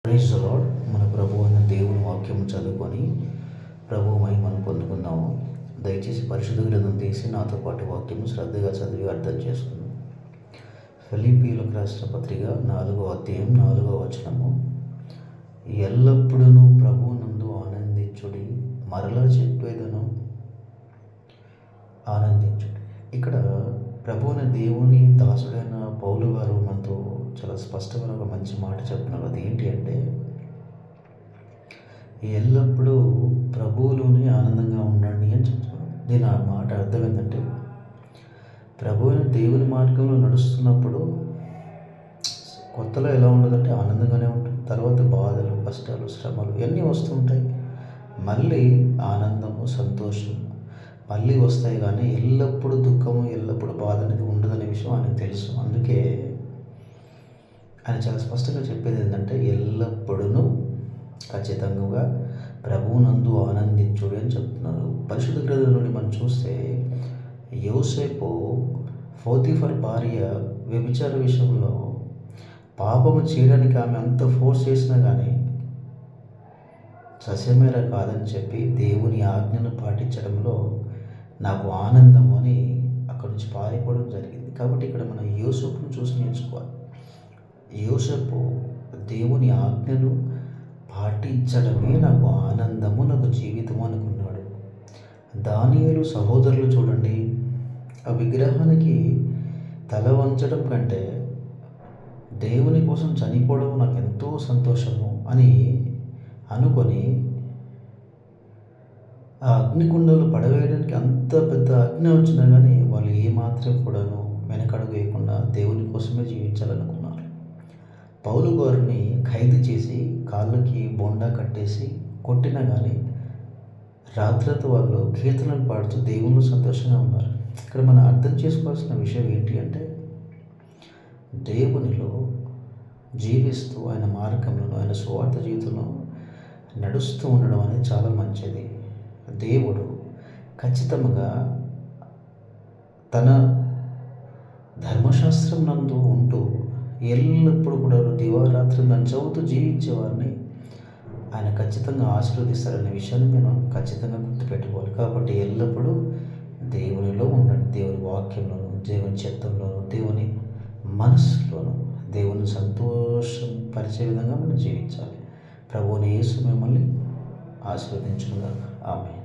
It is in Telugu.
Praise the lord. మన ప్రభు అయిన దేవుని వాక్యం చదువుకొని ప్రభు మహిమను పొందుకుందాము. దయచేసి పరిశుద్ధ గ్రంథం తీసి నాతో పాటు వాక్యము శ్రద్ధగా చదివి అర్థం చేసుకుందాం. ఫిలిప్పీయులకు రాసిన పత్రిక 4వ అధ్యాయం 4వ వచనము. ఎల్లప్పుడూ ప్రభువునందు ఆనందించుడి, మరలా చెప్పేదను ఆనందించుడి. ఇక్కడ ప్రభువుని దేవుని దాసుడైన పౌలు గారు మనతో చాలా స్పష్టమైన ఒక మంచి మాట చెప్తున్నారు. అది ఏంటి అంటే, ఎల్లప్పుడూ ప్రభువులోనే ఆనందంగా ఉండండి అని చెప్తున్నారు. దీని ఆ మాట అర్థం ఏంటంటే, ప్రభువుని దేవుని మార్గంలో నడుస్తున్నప్పుడు కొత్తలో ఎలా ఉండదంటే ఆనందంగానే ఉంటుంది. తర్వాత బాధలు, కష్టాలు, శ్రమలు ఇవన్నీ వస్తుంటాయి. మళ్ళీ ఆనందము, సంతోషం మళ్ళీ వస్తాయి. కానీ ఎల్లప్పుడూ దుఃఖము, ఎల్లప్పుడూ బాధ అనేది ఉండదనే విషయం ఆయనకు తెలుసు. అందుకే ఆయన చాలా స్పష్టంగా చెప్పేది ఏంటంటే, ఎల్లప్పుడూ ఖచ్చితంగా ప్రభువునందు ఆనందించుడు అని చెప్తున్నారు. పరిశుద్ధ గ్రంథం నుండి మనం చూస్తే, యోసేపు పోతీఫర్ భార్య వ్యభిచార విషయంలో పాపము చేయడానికి ఆమె అంత ఫోర్స్ చేసినా కానీ సస్యమేర కాదని చెప్పి దేవుని ఆజ్ఞను పాటించడంలో నాకు ఆనందము అని అక్కడి నుంచి పారిపోవడం జరిగింది. కాబట్టి ఇక్కడ మనం యోసేపును చూసి నేర్చుకోవాలి. యోసేపు దేవుని ఆజ్ఞను పాటించడమే నాకు ఆనందము, నాకు జీవితము అనుకున్నాడు. దానియేలు సహోదరులు చూడండి, ఆ విగ్రహానికి తల వంచడం కంటే దేవుని కోసం చనిపోవడం నాకు ఎంతో సంతోషము అని అనుకొని ఆ అగ్నికుండలు పడవేయడానికి అంత పెద్ద అగ్ని వచ్చినా కానీ వాళ్ళు ఏమాత్రం కూడాను వెనకడుగు వేయకుండా దేవుని కోసమే జీవించాలనుకున్నారు. పౌలు గారిని ఖైదు చేసి కాళ్ళకి బోండా కట్టేసి కొట్టినా కానీ రాత్రంతా వాళ్ళు కీర్తనలు పాడుతూ దేవుళ్ళు సంతోషంగా ఉన్నారు. ఇక్కడ మనం అర్థం చేసుకోవాల్సిన విషయం ఏంటి అంటే, దేవునిలో జీవిస్తూ ఆయన మార్గంలో, ఆయన స్వార్థ జీవితంలో నడుస్తూ ఉండడం అనేది చాలా మంచిది. దేవుడు ఖచ్చితంగా తన ధర్మశాస్త్రం నందు ఉంటూ ఎల్లప్పుడూ కూడా దివారాత్రి నన్ను చదువుతూ జీవించేవారిని ఆయన ఖచ్చితంగా ఆశీర్వదిస్తారనే విషయాన్ని మనం ఖచ్చితంగా గుర్తుపెట్టుకోవాలి. కాబట్టి ఎల్లప్పుడూ దేవునిలో ఉండండి. దేవుని వాక్యంలోను, దేవుని చిత్తంలోను, దేవుని మనసులోను దేవుని సంతోషం పరిచే విధంగా మనం జీవించాలి. ప్రభువుని యేసు మిమ్మల్ని ఆశీర్వదించుగాక. ఆమేన్.